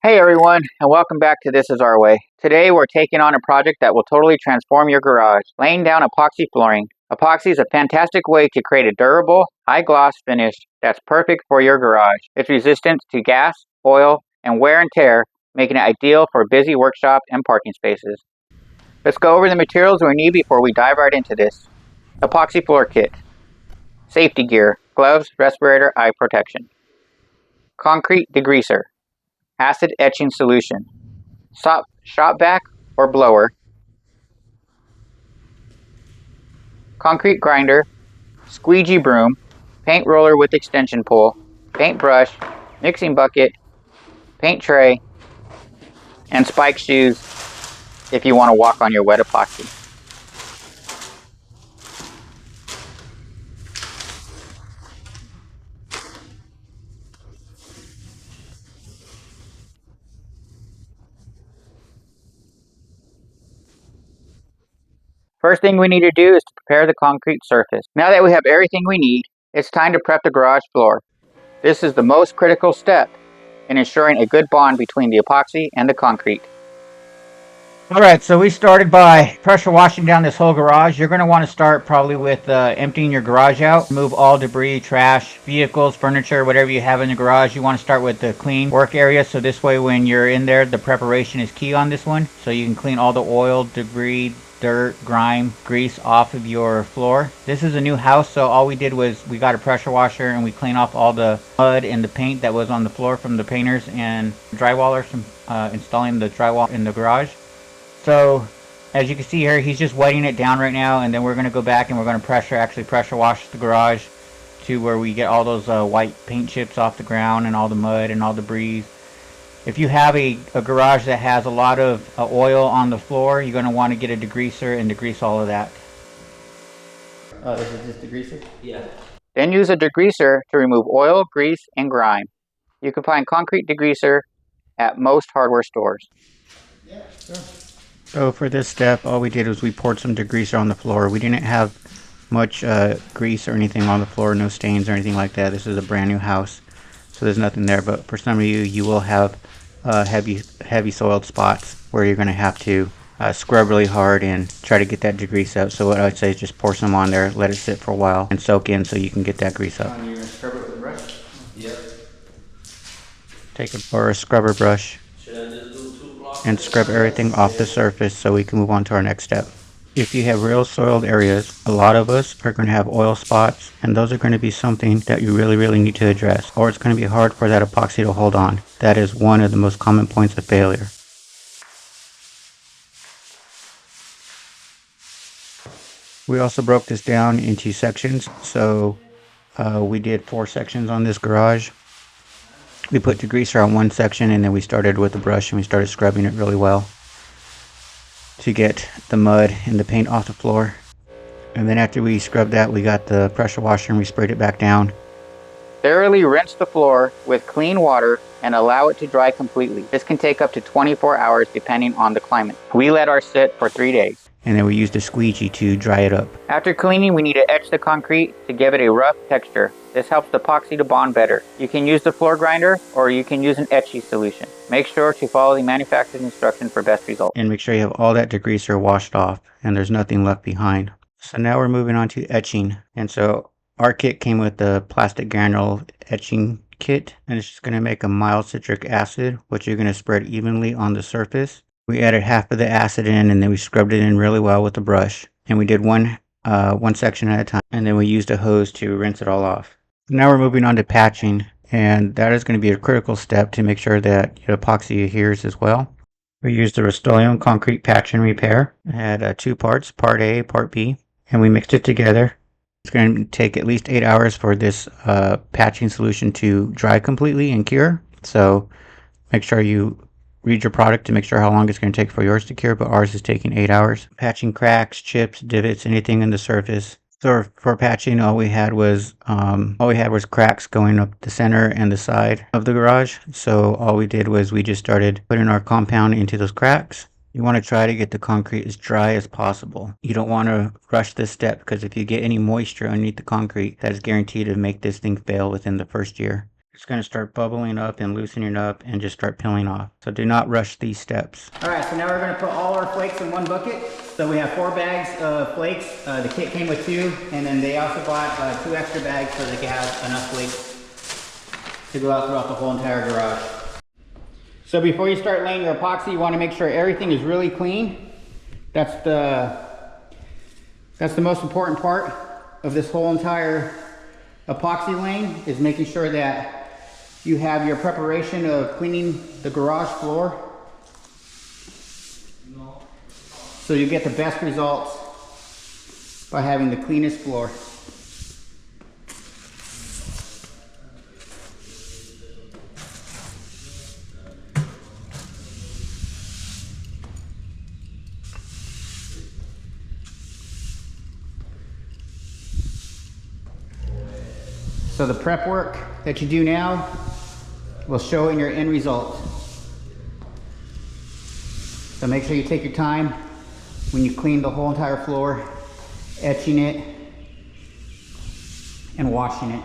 Hey everyone, and welcome back to This Is Our Way. Today we're taking on a project that will totally transform your garage, laying down epoxy flooring. Epoxy is a fantastic way to create a durable, high-gloss finish that's perfect for your garage. It's resistant to gas, oil, and wear and tear, making it ideal for busy workshop and parking spaces. Let's go over the materials we need before we dive right into this. Epoxy floor kit. Safety gear, gloves, respirator, eye protection. Concrete degreaser. Acid etching solution. Shop vac or blower. Concrete grinder. Squeegee broom. Paint roller with extension pole. Paint brush. Mixing bucket. Paint tray. And spike shoes if you want to walk on your wet epoxy. First thing we need to do is to prepare the concrete surface. Now that we have everything we need, it's time to prep the garage floor. This is the most critical step in ensuring a good bond between the epoxy and the concrete. Alright, so we started by pressure washing down this whole garage. You're going to want to start probably with emptying your garage out. Remove all debris, trash, vehicles, furniture, whatever you have in the garage. You want to start with the clean work area, so this way when you're in there, the preparation is key on this one. So you can clean all the oil, debris, dirt, grime, grease off of your floor. This is a new house, so all we did was we got a pressure washer and we cleaned off all the mud and the paint that was on the floor from the painters and drywallers from installing the drywall in the garage. So as you can see here, he's just wetting it down right now, and then we're going to go back and we're going to pressure wash the garage to where we get all those white paint chips off the ground and all the mud and all debris. If you have a garage that has a lot of oil on the floor, you're going to want to get a degreaser and degrease all of that. Oh, this is just degreaser? Yeah. Then use a degreaser to remove oil, grease, and grime. You can find concrete degreaser at most hardware stores. Yeah, sure. So for this step, all we did was we poured some degreaser on the floor. We didn't have much grease or anything on the floor, no stains or anything like that. This is a brand new house, so there's nothing there. But for some of you, you will have heavy soiled spots where you're going to have to scrub really hard and try to get that degrease out. So what I would say is just pour some on there, let it sit for a while, and soak in so you can get that grease up. You're going to scrub it with a brush? Yep. Take a scrubber brush and scrub everything off the surface so we can move on to our next step. If you have real soiled areas, a lot of us are going to have oil spots, and those are going to be something that you really need to address, or it's going to be hard for that epoxy to hold on. That is one of the most common points of failure. We also broke this down into sections, so we did 4 sections on this garage. We put degreaser on one section, and then we started with the brush and we started scrubbing it really well to get the mud and the paint off the floor. And then after we scrubbed that, we got the pressure washer and we sprayed it back down. Thoroughly rinse the floor with clean water and allow it to dry completely. This can take up to 24 hours depending on the climate. We let ours sit for 3 days. And then we used a squeegee to dry it up. After cleaning, we need to etch the concrete to give it a rough texture. This helps the epoxy to bond better. You can use the floor grinder or you can use an etchy solution. Make sure to follow the manufacturer's instructions for best results. And make sure you have all that degreaser washed off and there's nothing left behind. So now we're moving on to etching. And so our kit came with the plastic granule etching kit, and it's just going to make a mild citric acid, which you're going to spread evenly on the surface. We added half of the acid in, and then we scrubbed it in really well with the brush. And we did one section at a time, and then we used a hose to rinse it all off. Now we're moving on to patching, and that is going to be a critical step to make sure that your epoxy adheres as well. We used the Rust-Oleum concrete patch and repair. It had 2 parts, part A, part B, and we mixed it together. It's going to take at least 8 hours for this patching solution to dry completely and cure. So make sure you read your product to make sure how long it's going to take for yours to cure, but ours is taking 8 hours. Patching cracks, chips, divots, anything in the surface. So for patching, all we had was cracks going up the center and the side of the garage. So all we did was we just started putting our compound into those cracks. You want to try to get the concrete as dry as possible. You don't want to rush this step, because if you get any moisture underneath the concrete, that is guaranteed to make this thing fail within the first year. It's going to start bubbling up and loosening up and just start peeling off. So do not rush these steps. All right, so now we're going to put all our flakes in one bucket. So we have 4 bags of flakes. The kit came with 2, and then they also bought 2 extra bags so they could have enough flakes to go out throughout the whole entire garage. So before you start laying your epoxy, you want to make sure everything is really clean. That's the most important part of this whole entire epoxy laying, is making sure that you have your preparation of cleaning the garage floor so you get the best results by having the cleanest floor. So the prep work that you do now will show in your end result. So make sure you take your time when you clean the whole entire floor, etching it and washing it.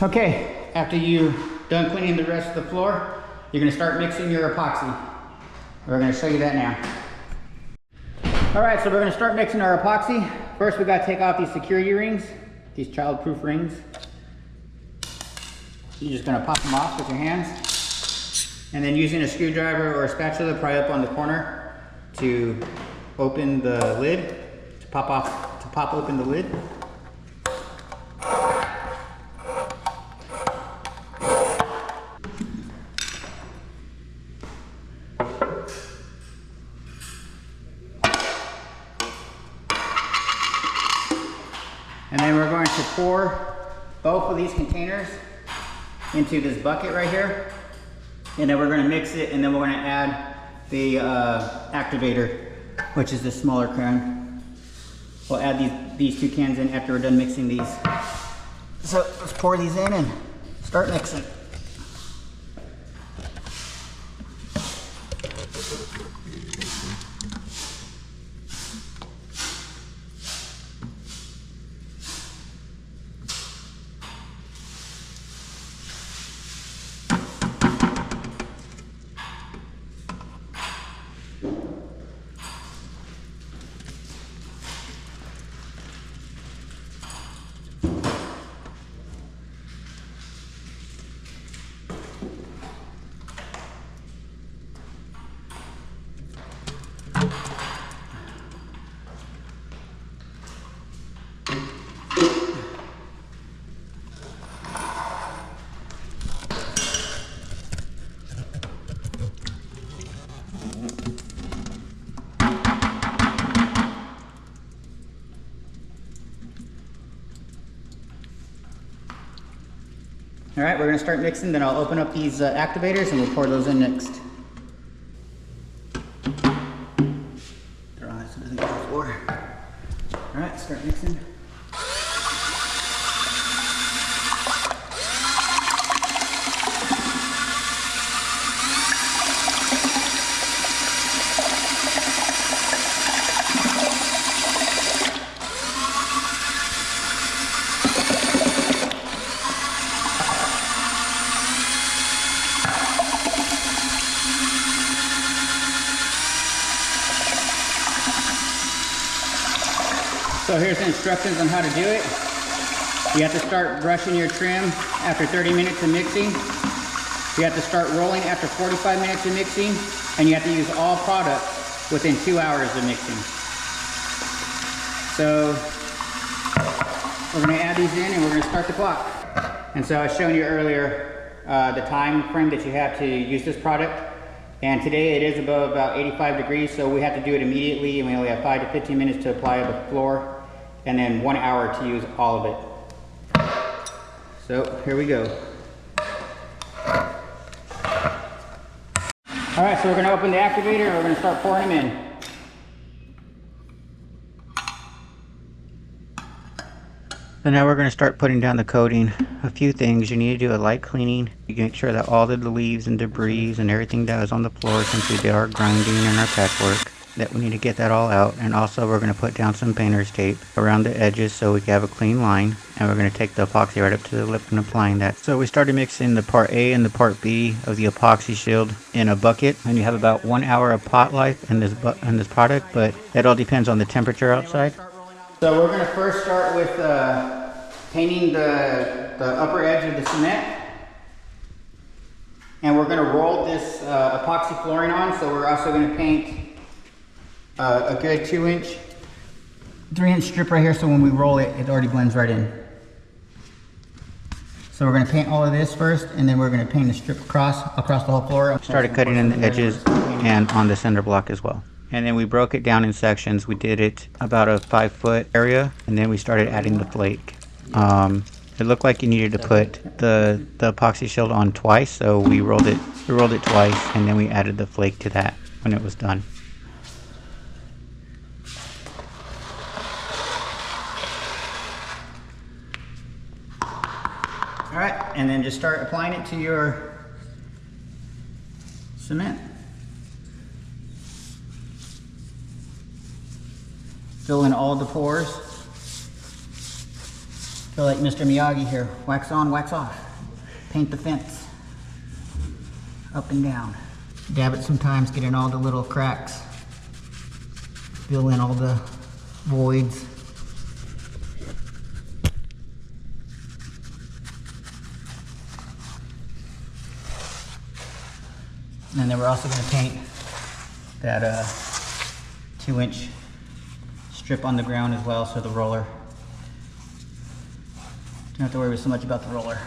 Okay, after you're done cleaning the rest of the floor, you're going to start mixing your epoxy. We're going to show you that now. All right, so we're going to start mixing our epoxy. First, we got to take off these security rings, these child-proof rings. You're just going to pop them off with your hands, and then using a screwdriver or a spatula, pry up on the corner to open the lid, to pop open the lid. And then we're going to pour both of these containers into this bucket right here. And then we're going to mix it, and then we're going to add the activator, which is the smaller can. We'll add these 2 cans in after we're done mixing these. So let's pour these in and start mixing. All right, we're going to start mixing, then I'll open up these activators and we'll pour those in next. Throw on so it doesn't get on the floor. All right, start mixing. So here's the instructions on how to do it. You have to start brushing your trim after 30 minutes of mixing. You have to start rolling after 45 minutes of mixing. And you have to use all products within 2 hours of mixing. So we're going to add these in and we're going to start the clock. And so I was showing you earlier the time frame that you have to use this product. And today it is above about 85 degrees, so we have to do it immediately, and we only have 5 to 15 minutes to apply the floor, and then 1 hour to use all of it. So here we go. All right, so we're going to open the activator and we're going to start pouring them in. So now we're going to start putting down the coating. A few things. You need to do a light cleaning. You can make sure that all the leaves and debris and everything that is on the floor, since we did our grinding and our patchwork, that we need to get that all out. And also we're going to put down some painter's tape around the edges so we can have a clean line. And we're going to take the epoxy right up to the lip and applying that. So we started mixing the part A and the part B of the epoxy shield in a bucket. And you have about 1 hour of pot life in this product, but it all depends on the temperature outside. So we're going to first start with painting the upper edge of the cement. And we're going to roll this epoxy flooring on, so we're also going to paint a good 2-inch, 3-inch strip right here, so when we roll it, it already blends right in. So we're going to paint all of this first, and then we're going to paint the strip across the whole floor. Started cutting in the edges and on the center block as well. And then we broke it down in sections. We did it about a 5-foot area, and then we started adding the flake. It looked like you needed to put the epoxy shield on twice, so we rolled it twice, and then we added the flake to that when it was done. All right, and then just start applying it to your cement. Fill in all the pores. Feel like Mr. Miyagi here. Wax on, wax off. Paint the fence. Up and down. Dab it sometimes, get in all the little cracks. Fill in all the voids. And then we're also going to paint that 2-inch strip on the ground as well, so the roller. Don't have to worry so much about the roller.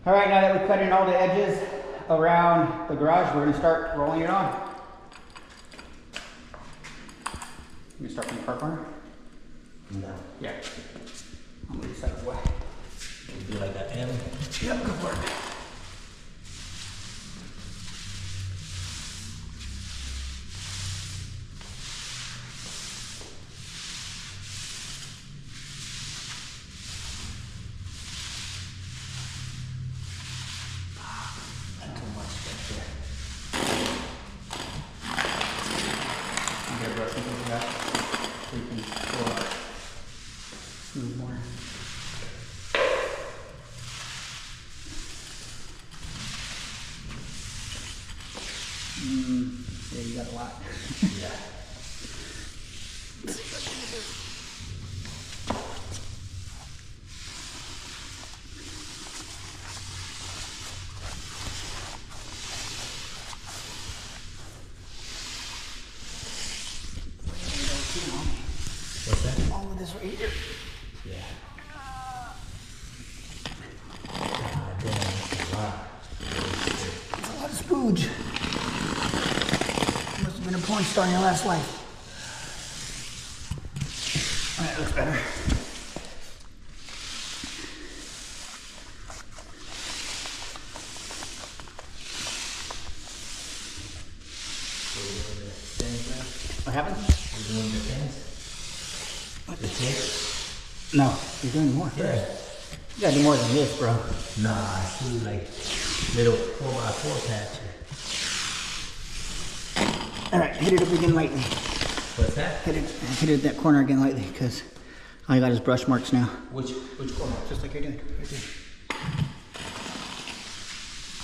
All right, now that we've cut in all the edges around the garage, we're gonna start rolling it on. You gonna start from the car corner? No. Yeah. I'm gonna set it away. Do like that, M. Yep, good work. that. So you can pull up smooth more. Yeah, you got a lot. Yeah. What's that? All of this right here. Yeah. Ah, damn, that's a lot. It's a lot of spooge. You must have been a porn star in your last life. Alright, looks better. So we're doing the things now? What happened? We're doing the things? The tape? No, you're doing more. Yeah. You gotta do more than this, bro. Nah, I see like little 4x4 patches. Alright, hit it up again lightly. What's that? Hit it that corner again lightly, because all you got is brush marks now. Which corner? Just like you're doing, right there.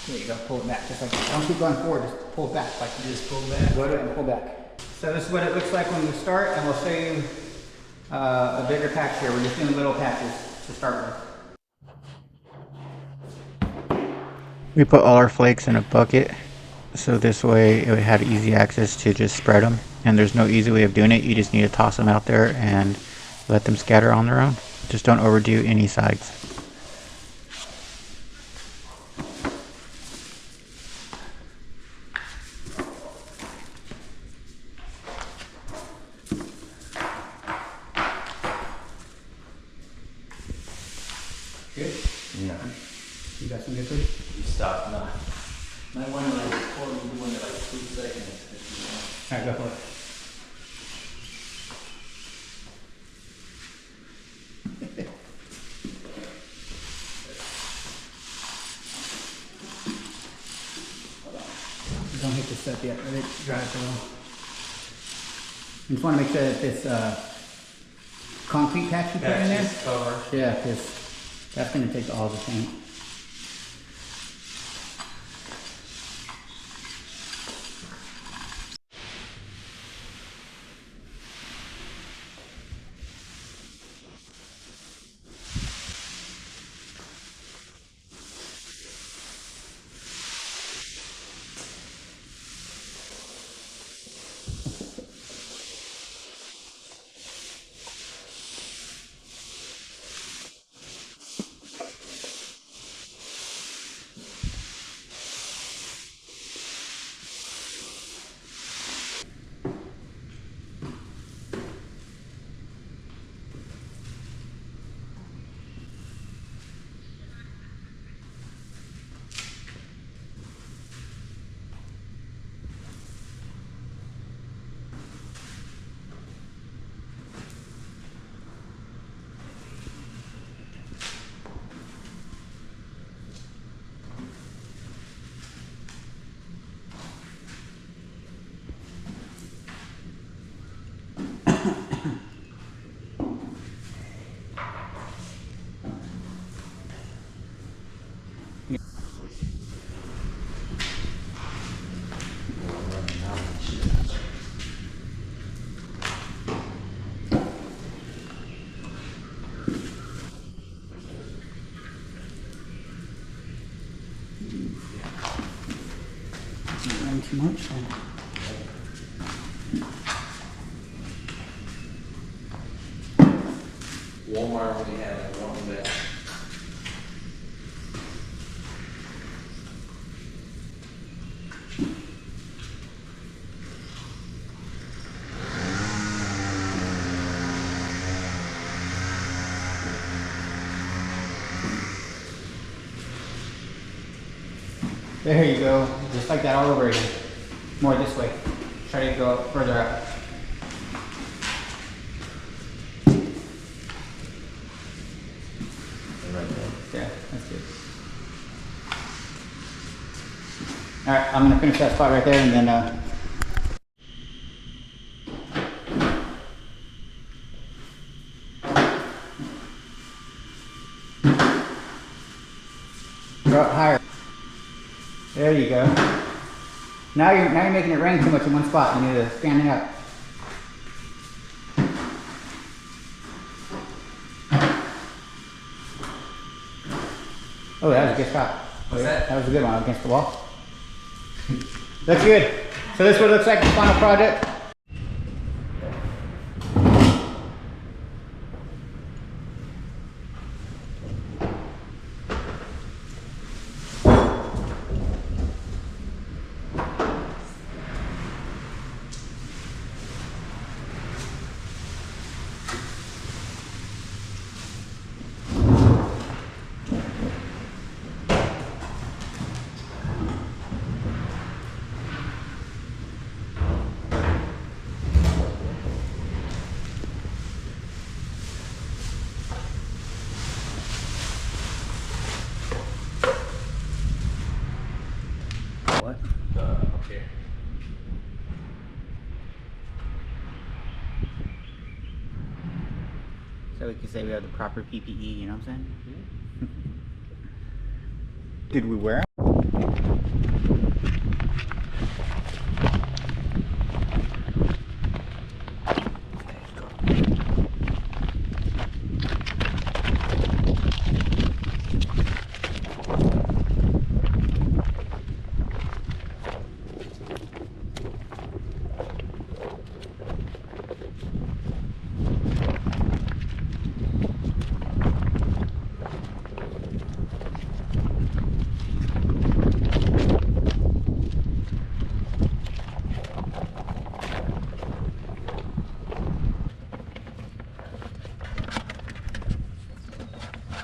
There you go, pull it back, just like that. Don't keep going forward, just pull it back. Like Just pull back. go to it and pull back. So this is what it looks like when we start, and we'll show you a bigger patch here. We're just doing little patches to start with. We put all our flakes in a bucket, so this way it had easy access to just spread them. And there's no easy way of doing it. You just need to toss them out there and let them scatter on their own. Just don't overdo any sides. Good? No. You got some good food? You stop. Nah. My one like 4, you do one in like 2 seconds. Alright, go for it. Don't hit the step yet, let it dry for a while. You just want to make sure that this concrete patch you put in there, Cover. yeah, because that's going to take all the paint. Not running too much. Then. Walmart only had like one bag. There you go, just like that all over again. More this way. Try to go further up. Right there. Yeah, that's good. Alright, I'm gonna finish that spot right there and then Go up higher. There you go. Now you're making it rain too much in one spot. You need to stand it up. Oh, that was a good shot. What's that? That was a good one against the wall. Looks good. So this is what it looks like, the final project. What? Okay. So we can say we have the proper PPE, you know what I'm saying? Did we wear them?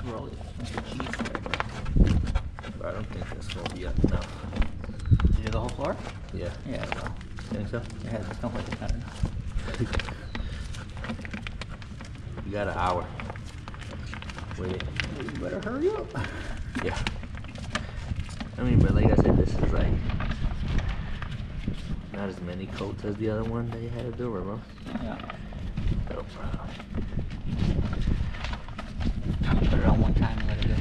Roll it. Jeez. But I don't think this will be enough. Did you do the whole floor? Yeah. Yeah, well, Think so? it has don't like it's not enough. You got an hour. Wait. You better hurry up. Yeah. I mean, but like I said, this is like not as many coats as the other one that you had to do, remember? Yeah. So, Put it on one time and let it go.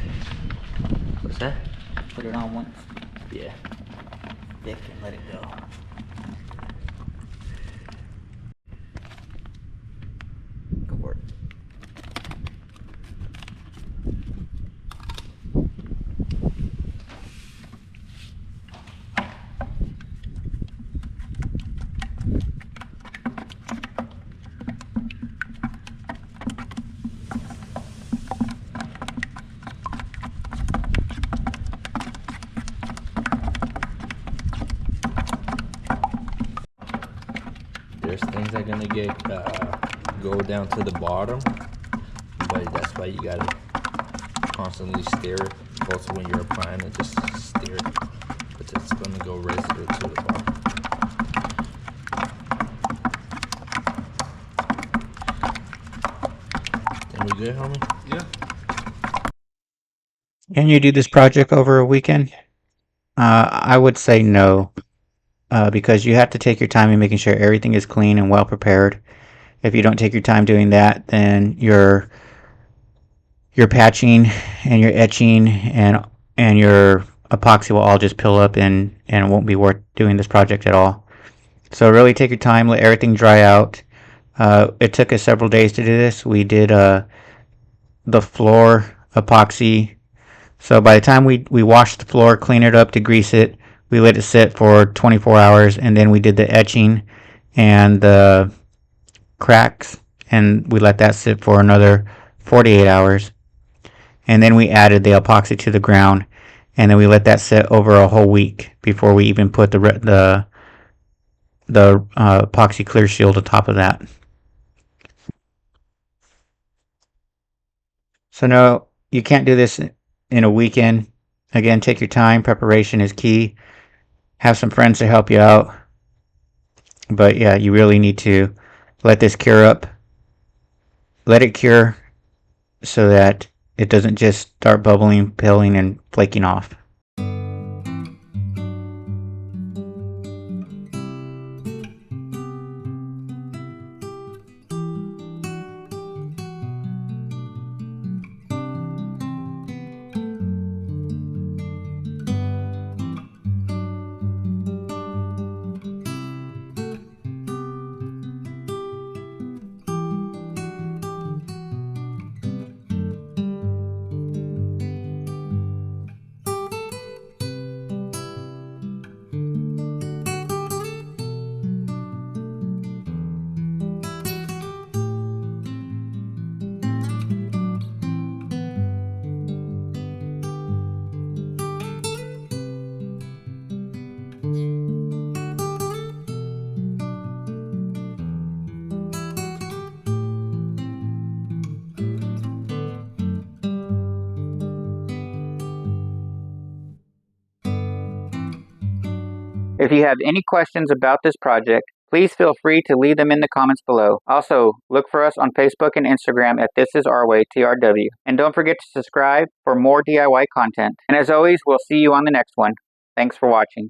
what's that? Put it on once, Yeah. thick, and let it go. Go for it. There's things that are gonna get go down to the bottom, but that's why you gotta constantly stir it. Also, when you're applying it, just stir it, but it's gonna go residue to the bottom. Then we good, homie? Yeah. Can you do this project over a weekend? I would say no, because you have to take your time in making sure everything is clean and well prepared. If you don't take your time doing that, then your patching and your etching and your epoxy will all just pill up and it won't be worth doing this project at all. So really take your time, let everything dry out. It took us several days to do this. We did the floor epoxy. So by the time we washed the floor, cleaned it up, degrease it, we let it sit for 24 hours, and then we did the etching and the cracks, and we let that sit for another 48 hours. And then we added the epoxy to the ground, and then we let that sit over a whole week before we even put the epoxy clear shield on top of that. So no, you can't do this in a weekend. Again, take your time. Preparation is key. Have some friends to help you out. But yeah, you really need to let this cure up. Let it cure so that it doesn't just start bubbling, pilling, and flaking off. If you have any questions about this project, please feel free to leave them in the comments below. Also, look for us on Facebook and Instagram at This Is Our Way TRW. And don't forget to subscribe for more DIY content. And as always, we'll see you on the next one. Thanks for watching.